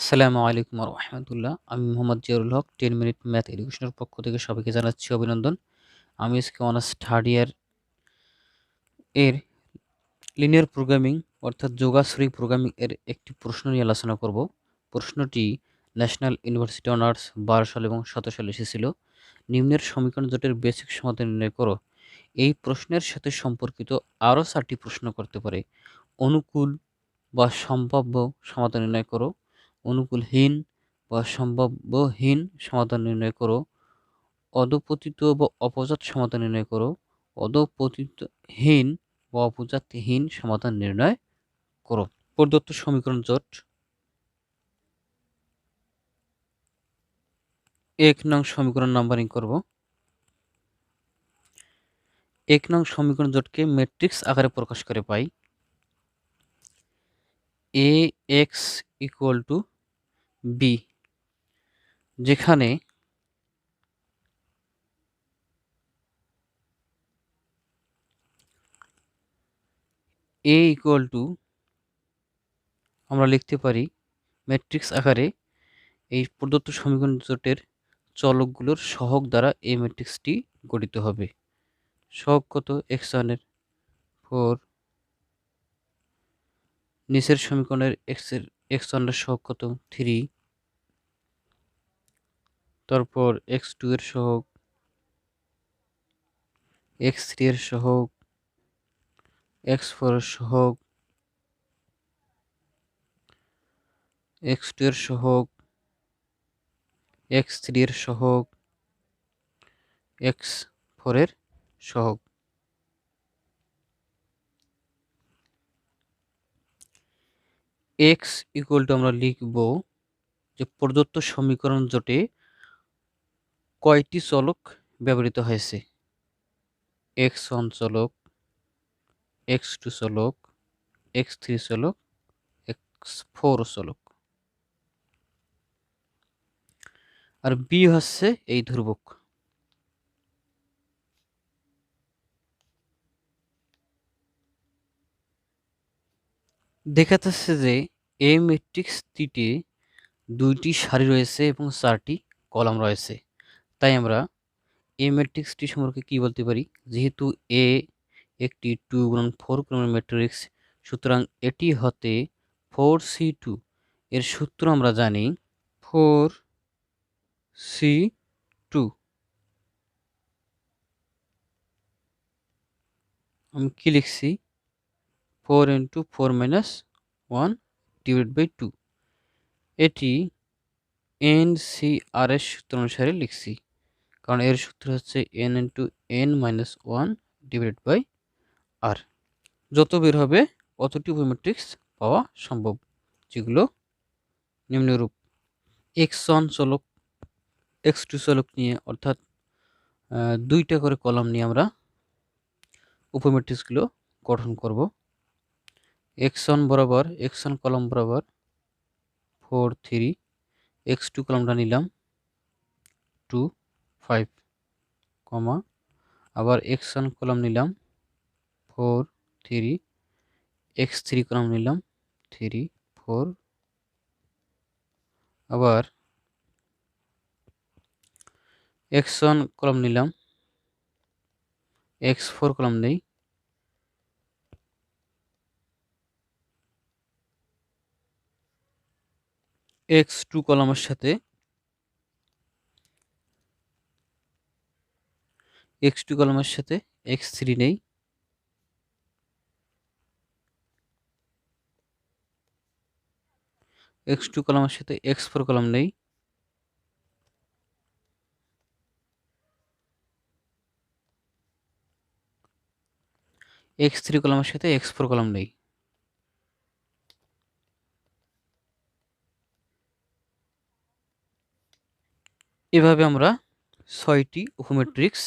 আসসালামু আলাইকুম রহমতুল্লাহ। আমি মোহাম্মদ জিয়ারুল হক 10 মিনিট ম্যাথ এডুকেশনের পক্ষ থেকে সবাইকে জানাচ্ছি অভিনন্দন। আমি আজকে অনার্স থার্ড ইয়ার এর লিনিয়ার প্রোগ্রামিং অর্থাৎ যোগাশ্রয়ী প্রোগ্রামিং এর একটি প্রশ্ন নিয়ে আলোচনা করব। প্রশ্নটি ন্যাশনাল ইউনিভার্সিটি অনার্স 12 সাল এবং 17 সালে এসেছিল। নিম্নের সমীকরণ জোটের বেসিক সমাধান নির্ণয় করো। এই প্রশ্নের সাথে সম্পর্কিত আরও 4টি প্রশ্ন করতে পারে। অনুকূল বা সম্ভাব্য সমাধান নির্ণয় করো, অনুকূলহীন বা সম্ভাব্যহীন সমাধান নির্ণয় করো, অধপতিত বা অপজাত সমাধান নির্ণয় করো, অধপতিতহীন বা অপজাতহীন সমাধান নির্ণয় করো। প্রদত্ত সমীকরণ জোট 1 নং সমীকরণ নাম্বারিং করব। 1 নং সমীকরণ জোটকে ম্যাট্রিক্স আকারে প্রকাশ করে পাই ax = b, যেখানে a = আমরা লিখতে পারি ম্যাট্রিক্স আকারে এই প্রদত্ত সমীকরণ জোটের চলকগুলোর সহগ দ্বারা এই ম্যাট্রিক্সটি গঠিত হবে। সহগ কত? x1 এর 4, নিচের সমীকরণের x1 এর সহগ কত? 3, তারপর x2 এর সহগ, x3 এর সহগ, x4 এর সহগ, x2 এর সহগ, x3 এর সহগ, x4 এর সহগ। x = আমরা লিখব যে প্রদত্ত সমীকরণ জোটে কয়টি চলক ব্যবহৃত হয়েছে। x1 চলক, x2 চলক, x3 চলক, x4 চলক, আর b হচ্ছে এই ধ্রুবক। দেখা যাচ্ছে যে এই ম্যাট্রিক্সটিতে 2টি সারি রয়েছে এবং 4টি কলাম রয়েছে। তাই আমরা এই ম্যাট্রিক্সটি সম্পর্কে কি বলতে পারি? যেহেতু এ একটি 2x4 ক্রমের ম্যাট্রিক্স, সুতরাং এটি হতে 4c2 এর সূত্র আমরা জানি 4c2। আমি কি লিখছি? 4 × 4 - 1 / 2। এটি NCR এর সূত্র অনুসারে লিখছি, কারণ এর সূত্র হচ্ছে n × n - 1 / r। যত বের হবে অতটি উপম্যাট্রিক্স পাওয়া সম্ভব, যেগুলো নিম্নরূপ। x1 চলক, x2 চলক নিয়ে, অর্থাৎ 2টা করে কলাম নিয়ে আমরা উপম্যাট্রিক্সগুলো গঠন করব। x1 বরাবর, x1 কলাম বরাবর 4 3, x2 কলামটা নিলাম 2 5, আবার x1 কলাম নিলাম 4 3, x3 কলাম নিলাম 3 4, আবার x1 কলাম নিলাম, x4 কলাম নেই, x2 কলামের সাথে x3 নেই, x2 কলামের সাথে x4 কলাম নেই, x3 কলামের সাথে x4 কলাম নেই। এভাবে আমরা 6টি উপম্যাট্রিক্স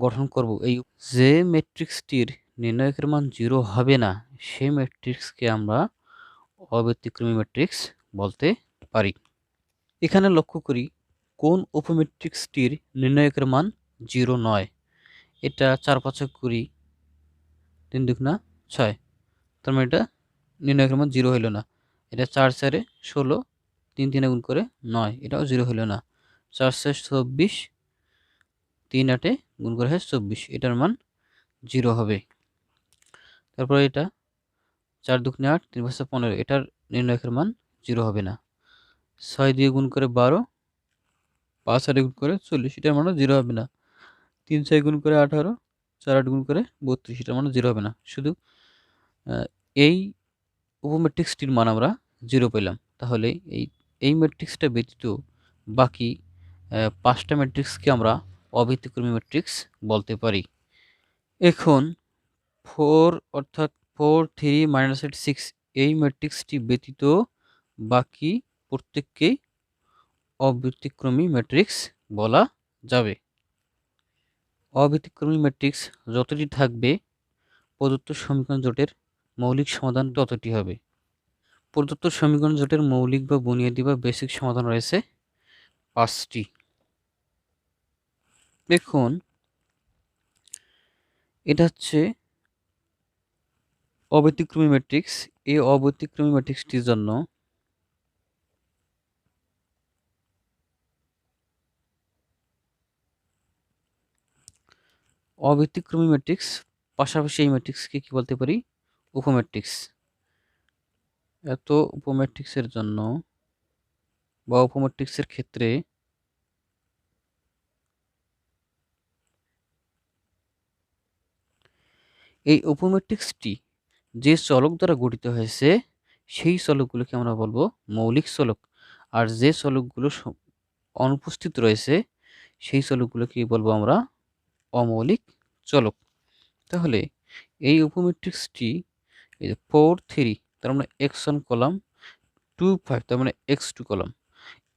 গঠন করব। এই যে ম্যাট্রিক্সটির নির্ণায়কের মান 0 হবে না, সেই ম্যাট্রিক্সকে আমরা অব্যতিক্রমী ম্যাট্রিক্স বলতে পারি। এখানে লক্ষ্য করি কোন উপম্যাট্রিক্সটির নির্ণায়কের মান 0 নয়। এটা 4 × 5 করি, 3 × 2 = 6, তার মানে এটা নির্ণায়কের মান 0 হইল না। এটা 4 × 4 = 16, 3 3 গুণ করে 9, এটাও 0 হলো না। 4 4 24, 3 8 গুণ করে হয় 24, এটার মান 0 হবে। তারপরে এটা 4 দুগুণে 8, 3 5 15, এটার নির্ণায়কের মান 0 হবে না। 6 দিয়ে গুণ করে 12, 5 8 গুণ করে 40, এটার মানও 0 হবে না। 3 6 গুণ করে 18, 4 8 গুণ করে 32, এটার মানও 0 হবে না। শুধু এই উপম্যাট্রিক্সটির মান আমরা 0 পেলাম। তাহলে এই ম্যাট্রিক্সটা ব্যতীত বাকি 5টা ম্যাট্রিক্সকে আমরা অব্যতিক্রমী ম্যাট্রিক্স বলতে পারি। এখন 4 অর্থাৎ 4 3 -8 6 এই ম্যাট্রিক্সটি ব্যতীত বাকি প্রত্যেককেই অব্যতিক্রমী ম্যাট্রিক্স বলা যাবে। অব্যতিক্রমী ম্যাট্রিক্স যতটি থাকবে প্রদত্ত সমীকরণ জোটের মৌলিক সমাধান ততটি হবে। প্রদত্ত সমীকরণ জোটের মৌলিক বা বুনিয়াদি বা বেসিক সমাধান রয়েছে 5টি। দেখুন, এটা হচ্ছে অব্যতিক্রমী ম্যাট্রিক্স। এই অব্যতিক্রমী ম্যাট্রিক্সটির জন্য অব্যতিক্রমী ম্যাট্রিক্স পাশাপাশি এই ম্যাট্রিক্সকে কি বলতে পারি? উপম্যাট্রিক্স। এত উপম্যাট্রিক্সের জন্য বা উপম্যাট্রিক্সের ক্ষেত্রে এই উপম্যাট্রিক্সটি যে চলক দ্বারা গঠিত হয়েছে সেই চলকগুলোকে আমরা বলবো মৌলিক চলক, আর যে চলকগুলো অনুপস্থিত রয়েছে সেই চলকগুলোকে বলবো আমরা অমৌলিক চলক। তাহলে এই উপম্যাট্রিক্সটি এই যে 4 3, তার মানে x1 কলাম, 2 5, তার মানে x2 কলাম,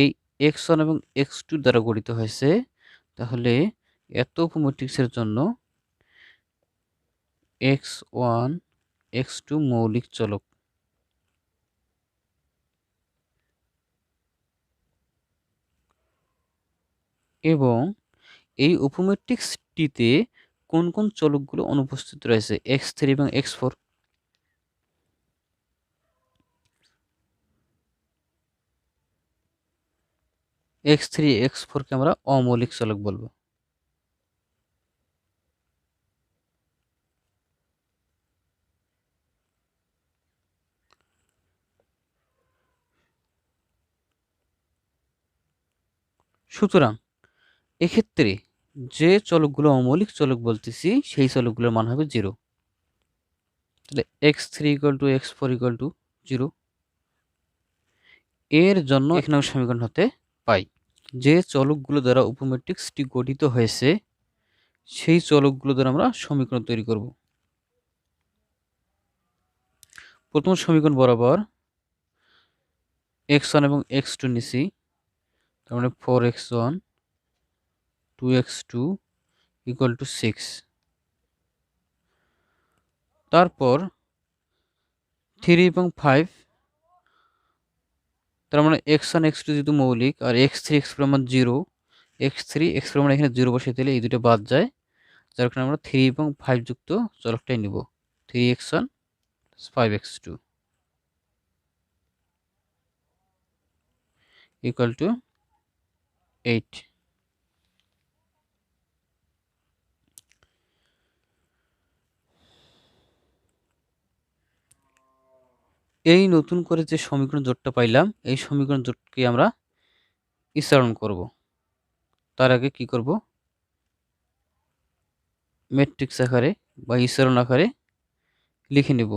এই x1 এবং x2 দ্বারা গঠিত হয়েছে। তাহলে এত উপম্যাট্রিক্সের জন্য x1 x2 মৌলিক চলক। এবং এই উপম্যাট্রিক্সটিতে কোন কোন চলকগুলো অনুপস্থিত রয়েছে? x3 এবং x4। x3 x4 কে আমরা অমৌলিক চলক বলবো। সুতরাং এক্ষেত্রে যে চলকগুলো অমৌলিক চলক বলতেছি সেই চলকগুলোর মান হবে 0। তাহলে x3 = x4 = 0। এর জন্য এক নম্বর সমীকরণ হতে পাই যে চলকগুলো দ্বারা উপম্যাট্রিক্সটি গঠিত হয়েছে সেই চলকগুলো দ্বারা আমরা সমীকরণ তৈরি করব। প্রথম সমীকরণ বরাবর x1 এবং x2 নিছি, তার মানে 4x1 2x2 = 6। তারপর 3 এবং 5, তার মানে x1 x2 যেহেতু মৌলিক আর x3 x4 মান 0, x3 x4 মান এখানে 0 বসিয়ে দিলে এই দুটো বাদ যায়, যার কারণে আমরা 3 এবং 5 যুক্ত চলকটাই নিব। 3x1 5x2 = 8। এই নতুন করে যে সমীকরণ জোটটা পাইলাম এই সমীকরণ জোটকে আমরা স্থানান্তর করব। তার আগে কি করব? ম্যাট্রিক্স আকারে বা স্থানান্তর আকারে লিখে নেব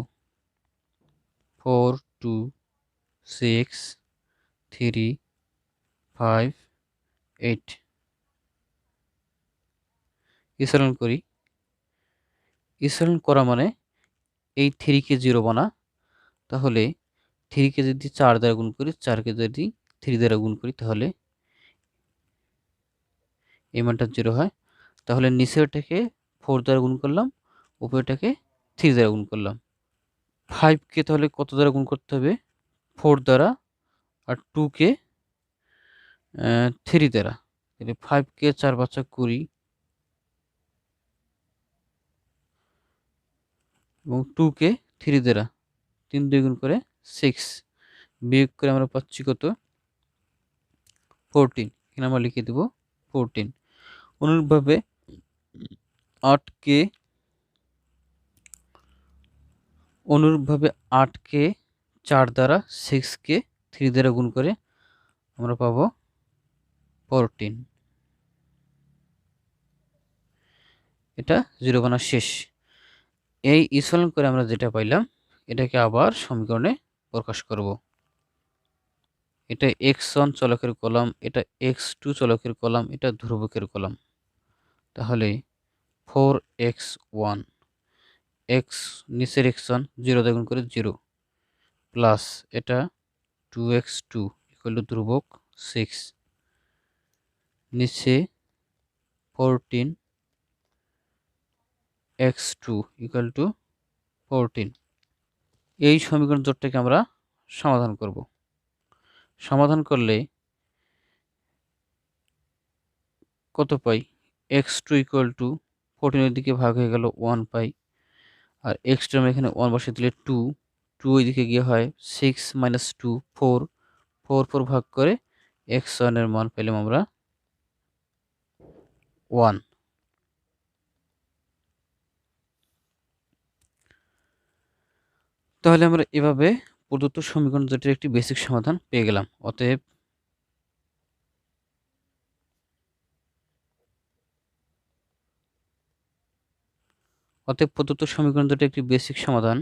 4 2 6 3 5 8। স্থানান্তর করি। স্থানান্তর করা মানে এই 3 কে 0 বানা, তাহলে 3 কে যদি 4 দ্বারা গুণ করি, 4 কে যদি 3 দ্বারা গুণ করি, তাহলে এই মানটা 0 হয়। তাহলে নিচেরটাকে 4 দ্বারা গুণ করলাম, উপরেরটাকে 3 দ্বারা গুণ করলাম। 5 কে তাহলে কত দ্বারা গুণ করতে হবে? 4 দ্বারা, আর 2 কে 3 দ্বারা। তাহলে 5 কে 4 5 20 এবং 2 কে 3 দ্বারা, 3 2 গুণ করে 6, বিয়োগ করে আমরা পাচ্ছি কত? 14, এখানে আমরা লিখে দেব 14। অনুরূপভাবে 8কে 8কে 4 দ্বারা 6কে 3 দ্বারা গুণ করে আমরা পাবো 14। এটা 0 বানা শেষ। এই ইসলন করে আমরা যেটা পাইলাম এটাকে আবার সমীকরণে প্রকাশ করব। এটা x1 চলকের কলাম, এটা x2 চলকের কলাম, এটা ধ্রুবকের কলাম। তাহলে 4x1 x নিচের x1 0 দ্বারা গুণ করে 0 প্লাস এটা 2x2 ইকুয়াল টু ধ্রুবক 6 নিচে 14x2 ইকুয়াল টু 14। এই সমীকরণ জোটটাকে আমরা সমাধান করব। সমাধান করলে কত পাই? x2 ইকুয়াল টু 14 এর দিকে ভাগ হয়ে গেল 1 পাই, আর x2 আমরা এখানে 1 বসিয়ে দিলে 2, 2 ওই দিকে গিয়ে হয় 6 মাইনাস 2 4, 4 ভাগ করে x1 এর মান পেলাম আমরা 1। তাহলে আমরা এভাবে প্রদত্ত সমীকরণ জোটের একটি বেসিক সমাধান পেয়ে গেলাম। অতএব প্রদত্ত সমীকরণ জোটের একটি বেসিক সমাধান